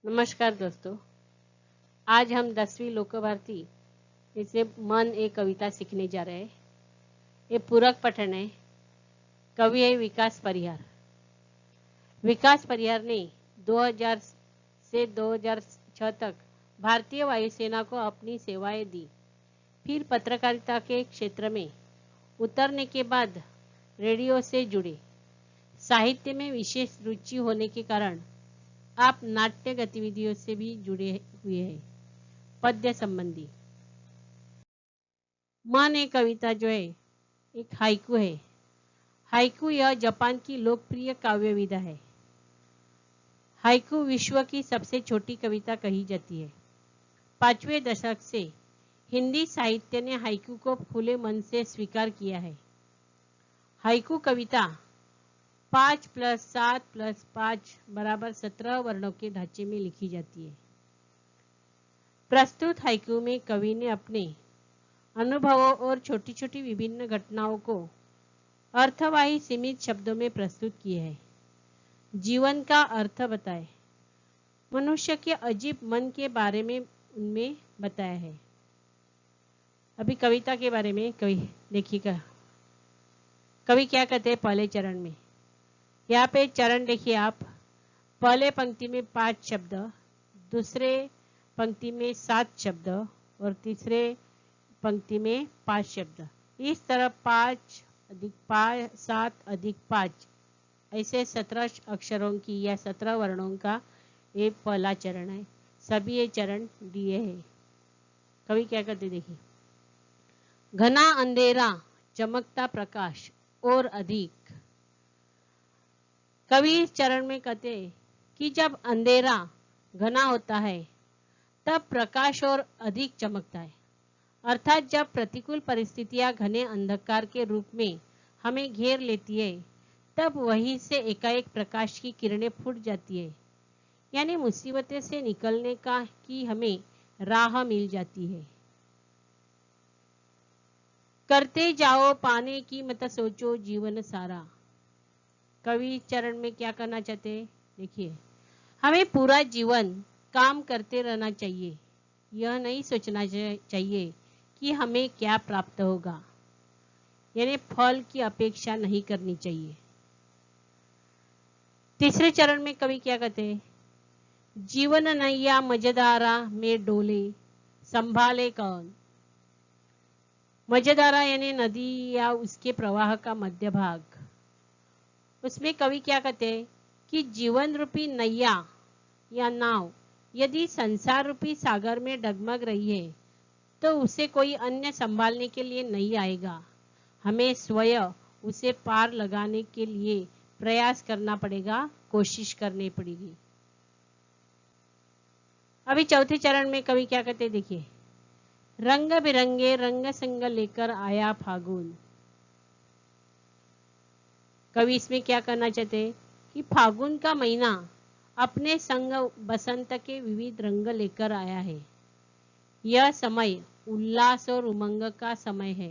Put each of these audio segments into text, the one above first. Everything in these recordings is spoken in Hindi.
नमस्कार दोस्तों। आज हम 10वीं लोकभारती इसे मन एक कविता सीखने जा रहे हैं। ये पूरक पठन है। कवि है विकास परिहार। विकास परिहार ने 2000 से 2006 तक भारतीय वायुसेना को अपनी सेवाएं दी। फिर पत्रकारिता के क्षेत्र में उतरने के बाद रेडियो से जुड़े। साहित्य में विशेष रुचि होने के कारण आप नाट्य गतिविधियों से भी जुड़े हुए हैं। पद्य संबंधी मन एक कविता जो है एक हाइकू है। हाइकू यह जापान की लोकप्रिय काव्य विधा है। हाइकू विश्व की सबसे छोटी कविता कही जाती है। 5वें दशक से हिंदी साहित्य ने हाइकू को खुले मन से स्वीकार किया है। हाइकू कविता 5 + 7 + 5 = 17 वर्णों के ढांचे में लिखी जाती है। प्रस्तुत हाइकू में कवि ने अपने अनुभवों और छोटी छोटी विभिन्न घटनाओं को अर्थवाही सीमित शब्दों में प्रस्तुत किए हैं। जीवन का अर्थ बताए, मनुष्य के अजीब मन के बारे में उनमें बताया है। अभी कविता के बारे में कवि देखिएगा। कवि क्या कहते हैं पहले चरण में। यहाँ पे चरण देखिए आप। पहले पंक्ति में 5 शब्द, दूसरे पंक्ति में 7 शब्द और तीसरे पंक्ति में 5 शब्द। इस तरह 5 + 5 7 + 5 ऐसे 17 अक्षरों की या 17 वर्णों का ये पहला चरण है। सभी ये चरण दिए हैं। कवि क्या कहते देखिए। घना अंधेरा, चमकता प्रकाश और अधिक। कवि इस चरण में कहते हैं कि जब अंधेरा घना होता है तब प्रकाश और अधिक चमकता है। अर्थात जब प्रतिकूल परिस्थितियां घने अंधकार के रूप में हमें घेर लेती है तब वहीं से एकाएक प्रकाश की किरणें फूट जाती है। यानी मुसीबतें से निकलने की हमें राह मिल जाती है। करते जाओ पाने की मत सोचो जीवन सारा। कवि चरण में क्या करना चाहते हैं देखिए। हमें पूरा जीवन काम करते रहना चाहिए। यह नहीं सोचना चाहिए कि हमें क्या प्राप्त होगा, यानी फल की अपेक्षा नहीं करनी चाहिए। तीसरे चरण में कवि क्या कहते हैं। जीवन नैया मजेदारा में डोले, संभाले कौन। मजेदारा यानी नदी या उसके प्रवाह का मध्य भाग। उसमें कवि क्या कहते हैं कि जीवन रूपी नैया या नाव यदि संसार रूपी सागर में डगमग रही है तो उसे कोई अन्य संभालने के लिए नहीं आएगा। हमें स्वयं उसे पार लगाने के लिए प्रयास करना पड़ेगा, कोशिश करनी पड़ेगी। अभी चौथे चरण में कवि क्या कहते देखिए। रंग बिरंगे रंग संग लेकर आया फागुन। कवि इसमें क्या करना चाहते हैं कि फागुन का महीना अपने संग बसंत के विविध रंग लेकर आया है। यह समय उल्लास और उमंग का समय है,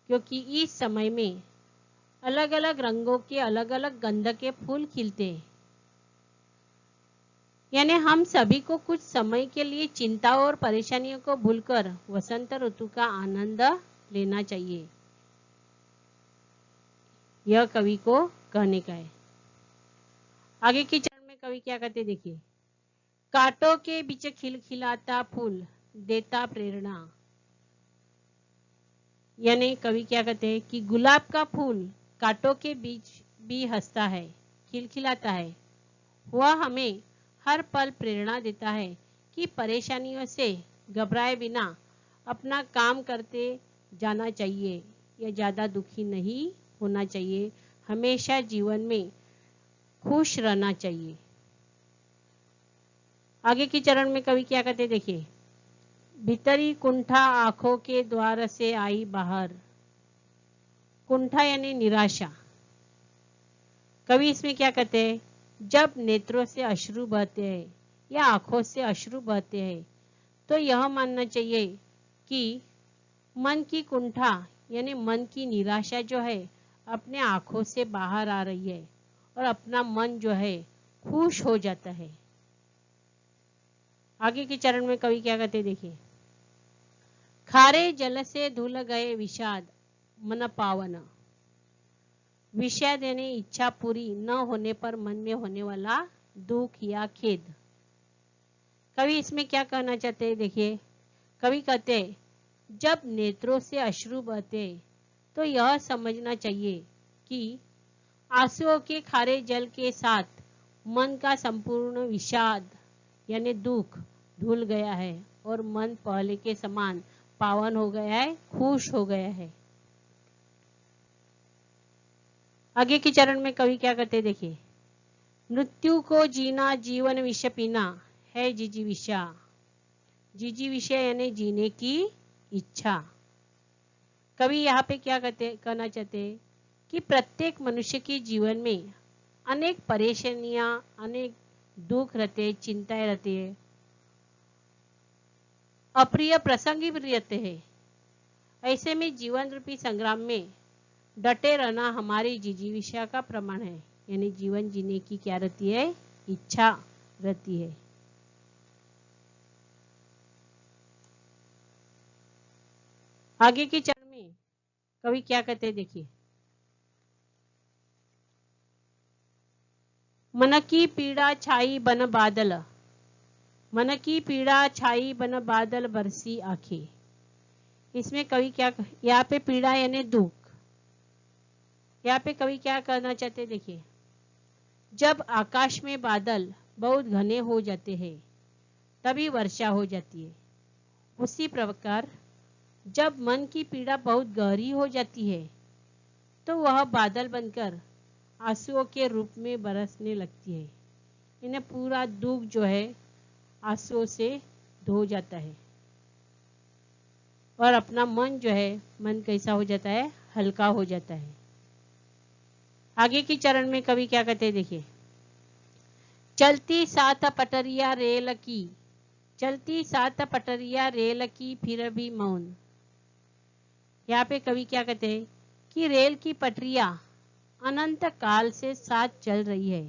क्योंकि इस समय में अलग अलग रंगों के अलग अलग गंध के फूल खिलते हैं। यानी हम सभी को कुछ समय के लिए चिंताओं और परेशानियों को भूलकर वसंत ऋतु का आनंद लेना चाहिए। यह कवि को कहने का है। आगे की चरण में कवि क्या कहते देखिए। कांटों के बीच खिलखिलाता फूल देता प्रेरणा। यानी कवि क्या कहते हैं कि गुलाब का फूल कांटों के बीच भी हंसता है, खिलखिलाता है। वह हमें हर पल प्रेरणा देता है कि परेशानियों से घबराए बिना अपना काम करते जाना चाहिए या ज्यादा दुखी नहीं होना चाहिए। हमेशा जीवन में खुश रहना चाहिए। आगे की चरण में कवि क्या कहते देखिए। भीतरी कुंठा आंखों के द्वार से आई बाहर। कुंठा यानी निराशा। कवि इसमें क्या कहते हैं, जब नेत्रों से अश्रु बहते हैं या आंखों से अश्रु बहते हैं तो यह मानना चाहिए कि मन की कुंठा यानी मन की निराशा जो है अपने आंखों से बाहर आ रही है और अपना मन जो है खुश हो जाता है। आगे के चरण में कवि क्या कहते देखिए, खारे जल से धुल गए विषाद मन पावन। विषाद यानी इच्छा पूरी न होने पर मन में होने वाला दुख या खेद। कवि इसमें क्या कहना चाहते हैं देखिए, कवि कहते हैं जब नेत्रों से अश्रु बहते तो यह समझना चाहिए कि आंसुओं के खारे जल के साथ मन का संपूर्ण विषाद यानी दुख धुल गया है और मन पहले के समान पावन हो गया है, खुश हो गया है। आगे के चरण में कवि क्या कहते देखिए, मृत्यु को जीना जीवन विष पीना है जिजीविषा। जिजीविषा यानी जीने की इच्छा। कवि यहाँ पे क्या कहना चाहते हैं कि प्रत्येक मनुष्य के जीवन में अनेक परेशानियां, अनेक दुख रहते, चिंताएं रहती है, अप्रिय प्रसंग भी रहते हैं। ऐसे में जीवन रूपी संग्राम में डटे रहना हमारी जिजीविषा का प्रमाण है, यानी जीवन जीने की क्या रहती है, इच्छा रहती है। आगे के चरण में कवि क्या कहते हैं देखिए, मन की पीड़ा छाई बन बादल, मन की पीड़ा छाई बन बादल बरसी आंखें। इसमें कवि क्या, यहाँ पे पीड़ा यानी दुख, यहाँ पे कवि क्या कहना चाहते देखिए, जब आकाश में बादल बहुत घने हो जाते हैं तभी वर्षा हो जाती है। उसी प्रकार जब मन की पीड़ा बहुत गहरी हो जाती है तो वह बादल बनकर आंसुओं के रूप में बरसने लगती है। इन्हें पूरा दुख जो है आंसुओं से धो जाता है और अपना मन जो है, मन कैसा हो जाता है, हल्का हो जाता है। आगे की चरण में कवि क्या कहते हैं देखिए, चलती सात पटरिया रेल की, चलती सात पटरिया रेल की फिर भी मौन। यहाँ पे कवि क्या कहते हैं कि रेल की पटरियां अनंत काल से साथ चल रही है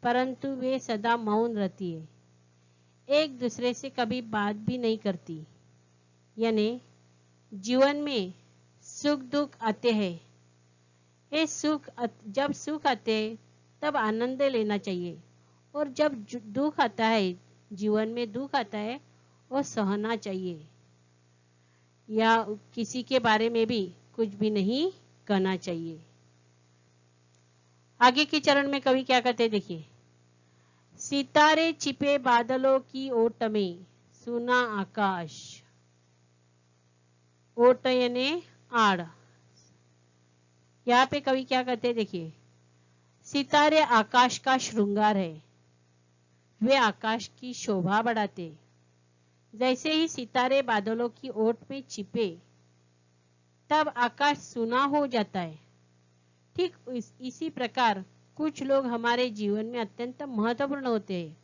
परंतु वे सदा मौन रहती है, एक दूसरे से कभी बात भी नहीं करती। यानी जीवन में सुख दुख आते हैं, ये जब सुख आते तब आनंद लेना चाहिए और जब दुख आता है, जीवन में दुख आता है, वो सहना चाहिए या किसी के बारे में भी कुछ भी नहीं कहना चाहिए। आगे के चरण में कवि क्या कहते हैं देखिए, सितारे छिपे बादलों की ओट में सुना आकाश। ओट यानी आड़। यहाँ पे कवि क्या कहते हैं देखिए, सितारे आकाश का श्रृंगार है, वे आकाश की शोभा बढ़ाते। जैसे ही सितारे बादलों की ओट में छिपे तब आकाश सुना हो जाता है, ठीक इसी प्रकार कुछ लोग हमारे जीवन में अत्यंत महत्वपूर्ण होते हैं।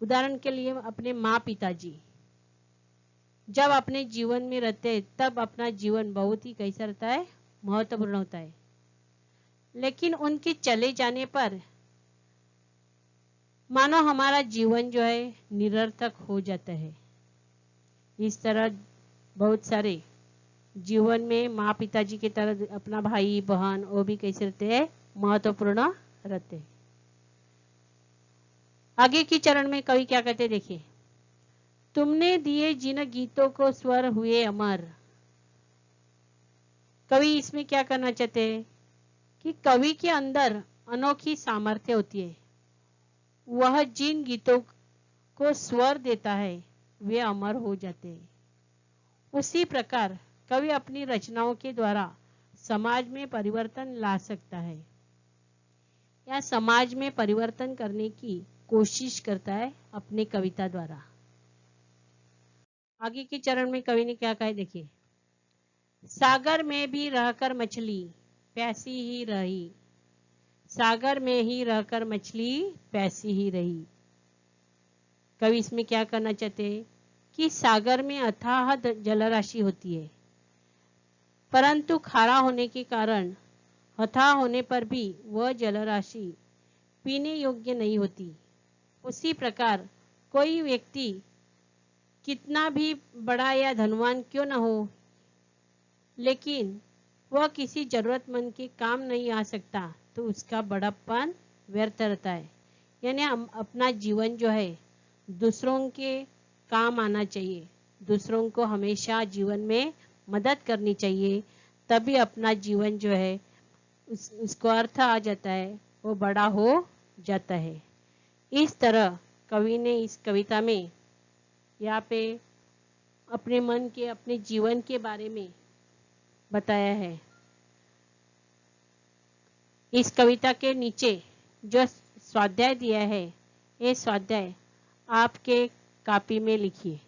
उदाहरण के लिए अपने माँ पिताजी जब अपने जीवन में रहते तब अपना जीवन बहुत ही कैसा रहता है, महत्वपूर्ण होता है, लेकिन उनके चले जाने पर मानो हमारा जीवन जो है निरर्थक हो जाता है। इस तरह बहुत सारे जीवन में माँ पिताजी की तरह अपना भाई बहन वो भी कैसे रहते हैं, महत्वपूर्ण रहते हैं। आगे की चरण में कवि क्या कहते देखिए, तुमने दिए जिन गीतों को स्वर हुए अमर। कवि इसमें क्या करना चाहते हैं कि कवि के अंदर अनोखी सामर्थ्य होती है, वह जिन गीतों को स्वर देता है वे अमर हो जाते हैं। उसी प्रकार कवि अपनी रचनाओं के द्वारा समाज में परिवर्तन ला सकता है या समाज में परिवर्तन करने की कोशिश करता है अपने कविता द्वारा। आगे के चरण में कवि ने क्या कहा देखिए, सागर में भी रहकर मछली प्यासी ही रही, सागर में ही रहकर मछली प्यासी ही रही। कवि इसमें क्या करना चाहते हैं कि सागर में अथाह जलराशि होती है परंतु खारा होने के कारण अथाह होने पर भी वह जलराशि पीने योग्य नहीं होती। उसी प्रकार कोई व्यक्ति कितना भी बड़ा या धनवान क्यों न हो, लेकिन वह किसी जरूरतमंद के काम नहीं आ सकता तो उसका बड़प्पन व्यर्थ रहता है। यानी हम अपना जीवन जो है दूसरों के काम आना चाहिए, दूसरों को हमेशा जीवन में मदद करनी चाहिए, तभी अपना जीवन जो है उसको अर्थ आ जाता है, वो बड़ा हो जाता है। इस तरह कवि ने इस कविता में यहाँ पे अपने मन के, अपने जीवन के बारे में बताया है। इस कविता के नीचे जो स्वाध्याय दिया है, ये स्वाध्याय आपके कॉपी में लिखिए।